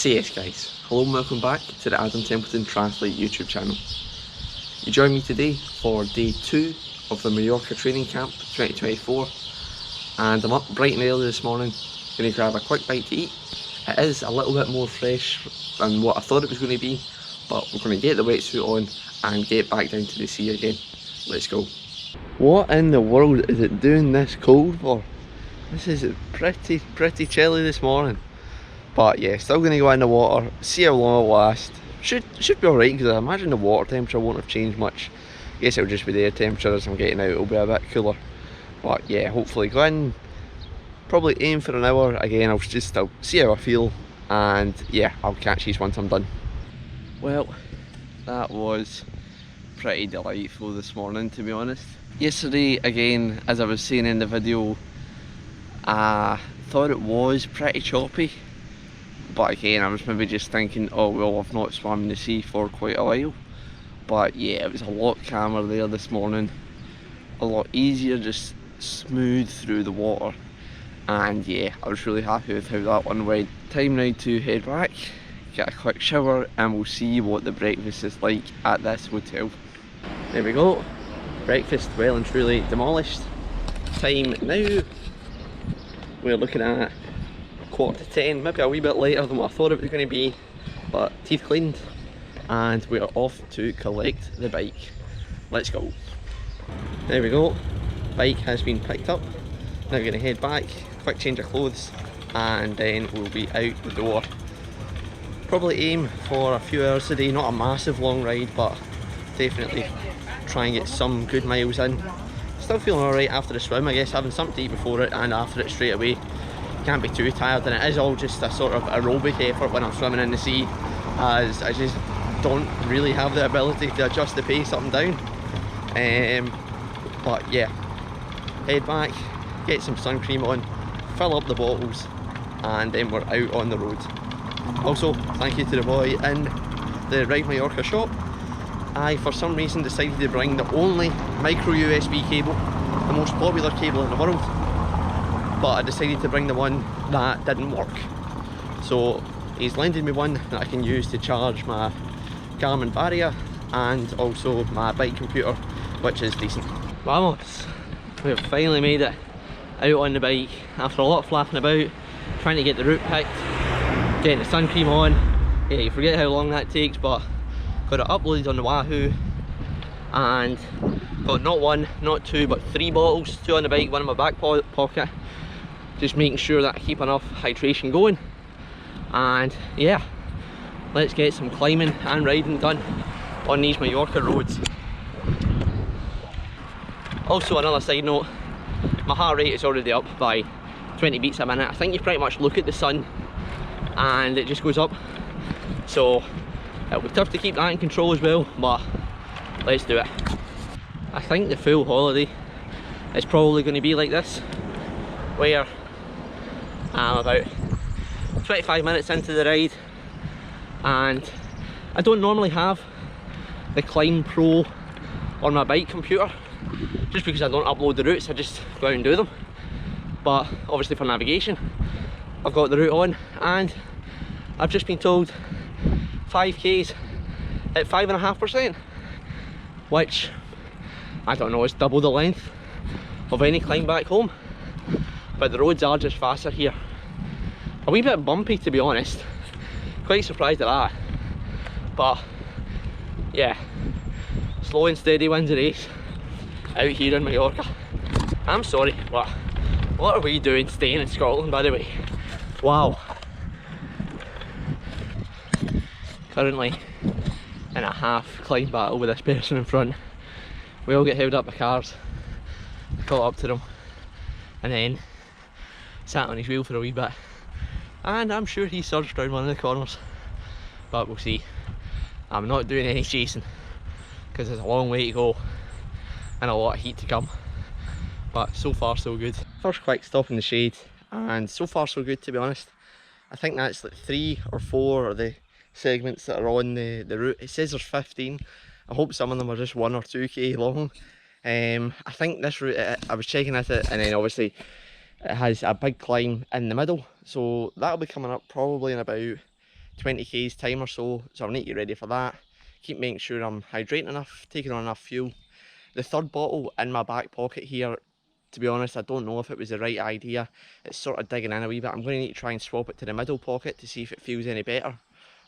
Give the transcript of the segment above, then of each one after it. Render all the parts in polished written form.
So yes guys, hello and welcome back to the Adam Templeton Translate YouTube channel. You join me today for day 2 of the Mallorca training camp 2024, and I'm up bright and early this morning, going to grab a quick bite to eat. It is a little bit more fresh than what I thought it was going to be, but we're going to get the wetsuit on and get back down to the sea again. Let's go. What in the world is it doing this cold for? This is pretty chilly this morning. But yeah, still going to go in the water, see how long it'll last. Should be alright, because I imagine the water temperature won't have changed much. I guess it'll just be the air temperature as I'm getting out, it'll be a bit cooler. But yeah, hopefully go in, probably aim for an hour. Again, I'll see how I feel, and yeah, I'll catch these once I'm done. Well, that was pretty delightful this morning, to be honest. Yesterday, again, as I was saying in the video, I thought it was pretty choppy. But again, I was maybe just thinking, oh well, I've not swum in the sea for quite a while. But yeah, it was a lot calmer there this morning. A lot easier, just smooth through the water. And yeah, I was really happy with how that one went. Time now to head back, get a quick shower, and we'll see what the breakfast is like at this hotel. There we go. Breakfast well and truly demolished. Time now, we're looking at 9:45, maybe a wee bit later than what I thought it was going to be, but teeth cleaned, and we are off to collect the bike. Let's go. There we go, bike has been picked up. Now we're going to head back, quick change of clothes, and then we'll be out the door. Probably aim for a few hours today, not a massive long ride, but definitely try and get some good miles in. Still feeling alright after the swim, I guess, having something to eat before it and after it straight away. Can't be too tired, and it is all just a sort of aerobic effort when I'm swimming in the sea, as I just don't really have the ability to adjust the pace up and down. But yeah, head back, get some sun cream on, fill up the bottles, and then we're out on the road. Also, thank you to the boy in the Ride Mallorca shop. I, for some reason, decided to bring the only micro USB cable, the most popular cable in the world, but I decided to bring the one that didn't work. So he's lended me one that I can use to charge my Garmin Varia and also my bike computer, which is decent. Vamos! We've finally made it out on the bike after a lot of flapping about, trying to get the route picked, getting the sun cream on. Yeah, you forget how long that takes, but got it uploaded on the Wahoo, and got not one, not two, but 3 bottles, 2 on the bike, 1 in my back pocket. Just making sure that I keep enough hydration going. And yeah, let's get some climbing and riding done on these Mallorca roads. Also, another side note, my heart rate is already up by 20 beats a minute. I think you pretty much look at the sun and it just goes up, so it'll be tough to keep that in control as well, but let's do it. I think the full holiday is probably going to be like this, where I'm about 25 minutes into the ride, and I don't normally have the Climb Pro on my bike computer, just because I don't upload the routes, I just go out and do them. But obviously for navigation, I've got the route on, and I've just been told 5k's at 5.5%, which I don't know, it's double the length of any climb back home. But the roads are just faster here. A wee bit bumpy, to be honest. Quite surprised at that. But yeah, slow and steady wins the race out here in Mallorca. I'm sorry, but what are we doing staying in Scotland, by the way? Wow. Currently in a half climb battle with this person in front. We all get held up by cars. I caught up to them and then sat on his wheel for a wee bit, and I'm sure he surged around one of the corners, but we'll see. I'm not doing any chasing because there's a long way to go and a lot of heat to come, but so far so good. First quick stop in the shade, and so far so good, to be honest. I think that's like 3 or 4 of the segments that are on the route. It says there's 15. I hope some of them are just 1 or 2k long. I think this route, I was checking at it, and then obviously it has a big climb in the middle, so that'll be coming up probably in about 20k's time or so, so I'll need to get ready for that. Keep making sure I'm hydrating enough, taking on enough fuel. The third bottle in my back pocket here, to be honest, I don't know if it was the right idea. It's sort of digging in a wee bit. I'm going to need to try and swap it to the middle pocket to see if it feels any better.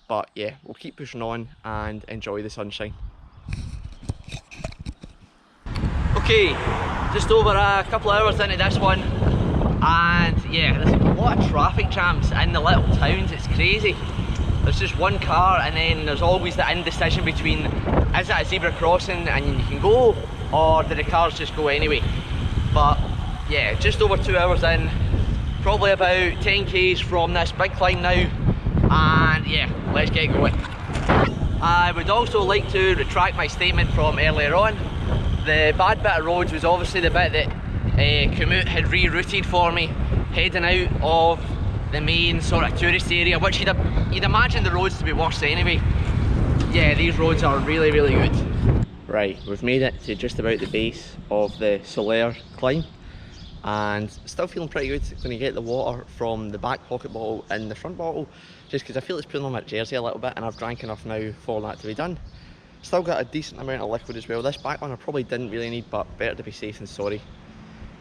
But yeah, we'll keep pushing on and enjoy the sunshine. Okay, just over a couple of hours into this one, and yeah, there's a lot of traffic jams in the little towns. It's crazy. There's just one car, and then there's always the indecision between, is it a zebra crossing and you can go, or do the cars just go anyway? But yeah, just over 2 hours in, probably about 10k's from this big climb now, and yeah, let's get going. I would also like to retract my statement from earlier on. The bad bit of roads was obviously the bit that Komoot had rerouted for me, heading out of the main sort of tourist area, which you'd imagine the roads to be worse anyway. Yeah, these roads are really, really good. Right, we've made it to just about the base of the Solaire climb, and still feeling pretty good. Going to get the water from the back pocket bottle in the front bottle, just because I feel it's pulling on my jersey a little bit, and I've drank enough now for that to be done. Still got a decent amount of liquid as well. This back one I probably didn't really need, but better to be safe than sorry.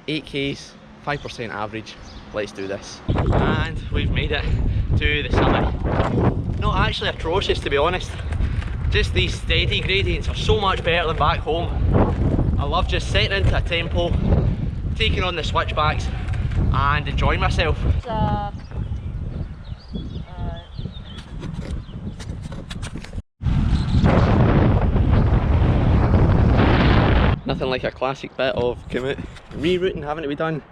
8k's, 5% average. Let's do this. And we've made it to the summit. Not actually atrocious, to be honest. Just these steady gradients are so much better than back home. I love just setting into a tempo, taking on the switchbacks and enjoying myself. Nothing like a classic bit of Komoot rerouting having to be done.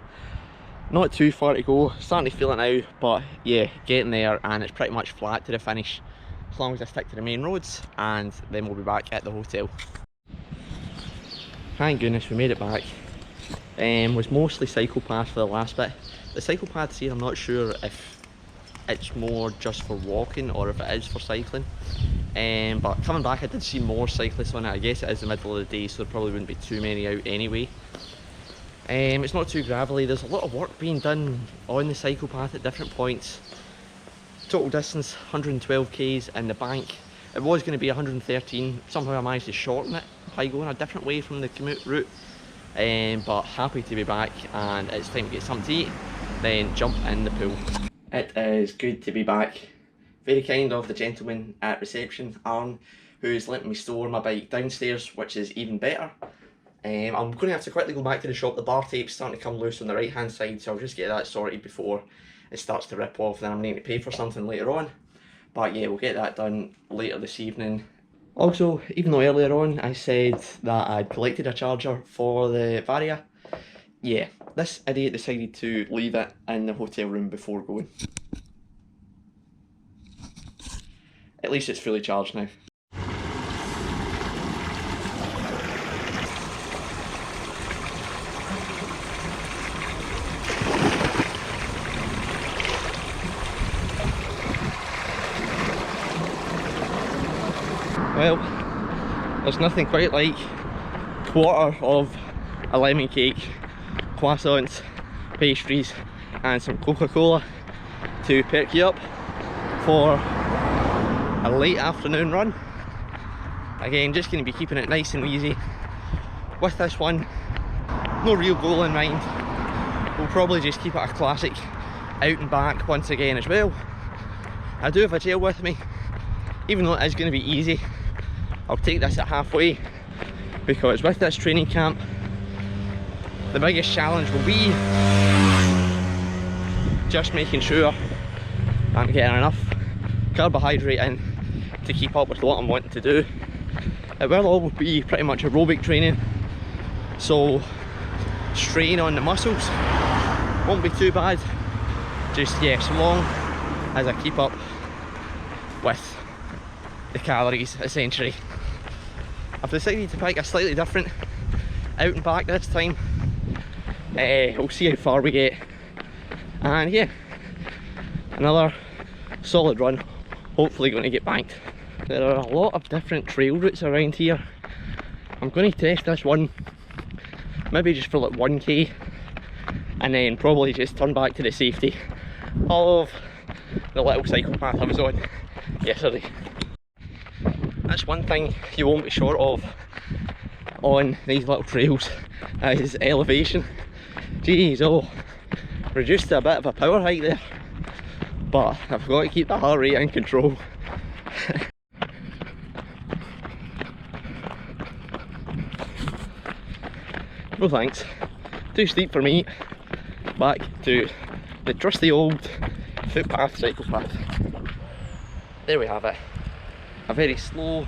Not too far to go, starting to feel it now, but yeah, getting there, and it's pretty much flat to the finish as long as I stick to the main roads, and then we'll be back at the hotel. Thank goodness we made it back. Was mostly cycle path for the last bit. The cycle paths here, I'm not sure if it's more just for walking or if it is for cycling. But coming back I did see more cyclists on it. I guess it is the middle of the day, so there probably wouldn't be too many out anyway. It's not too gravelly. There's a lot of work being done on the cycle path at different points. Total distance 112k's in the bank. It was going to be 113, somehow I managed to shorten it by going a different way from the Komoot route. But happy to be back, and it's time to get something to eat, then jump in the pool. It is good to be back. Very kind of the gentleman at reception, Aaron, who's letting me store my bike downstairs, which is even better. I'm going to have to quickly go back to the shop. The bar tape's starting to come loose on the right hand side, so I'll just get that sorted before it starts to rip off, then I'm needing to pay for something later on. But yeah, we'll get that done later this evening. Also, even though earlier on I said that I'd collected a charger for the Varia, yeah, this idiot decided to leave it in the hotel room before going. At least it's fully charged now. Well, there's nothing quite like quarter of a lemon cake, croissants, pastries and some Coca-Cola to perk you up for a late afternoon run. Again, just going to be keeping it nice and easy with this one. No real goal in mind. We'll probably just keep it a classic out and back once again as well. I do have a gel with me, even though it is going to be easy. I'll take this at halfway, because with this training camp the biggest challenge will be just making sure I'm getting enough carbohydrate in to keep up with what I'm wanting to do. It will all be pretty much aerobic training, so strain on the muscles won't be too bad. Just yeah, so long as I keep up with the calories essentially. I've decided to pick a slightly different out and back this time. We'll see how far we get, and yeah, another solid run, hopefully going to get banked. There are a lot of different trail routes around here. I'm going to test this one, maybe just for like 1k, and then probably just turn back to the safety of the little cycle path I was on yesterday. That's one thing you won't be short of on these little trails, is elevation. Jeez, oh, reduced to a bit of a power hike there, but I've got to keep the heart rate in control. No thanks, too steep for me. Back to the trusty old footpath, cycle path. There we have it. A very slow,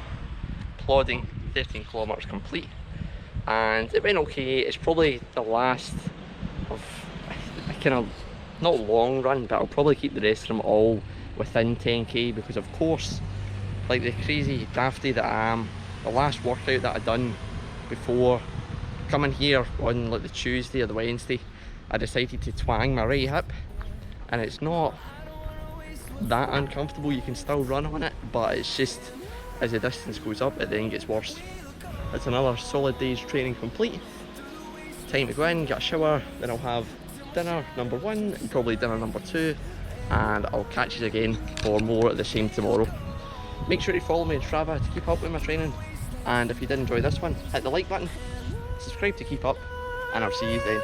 plodding 13 kilometres complete, and it went okay. It's probably the last of a kind of, not long run, but I'll probably keep the rest of them all within 10k, because of course, like the crazy dafty that I am, the last workout that I done before coming here on like the Tuesday or the Wednesday, I decided to twang my right hip, and it's not that uncomfortable. You can still run on it, but it's just as the distance goes up it then gets worse. It's another solid day's training complete. Time to go in, get a shower, then I'll have dinner number 1 and probably dinner number 2, and I'll catch you again for more of the same tomorrow. Make sure you follow me on Strava to keep up with my training, and if you did enjoy this one, hit the like button, subscribe to keep up, and I'll see you then.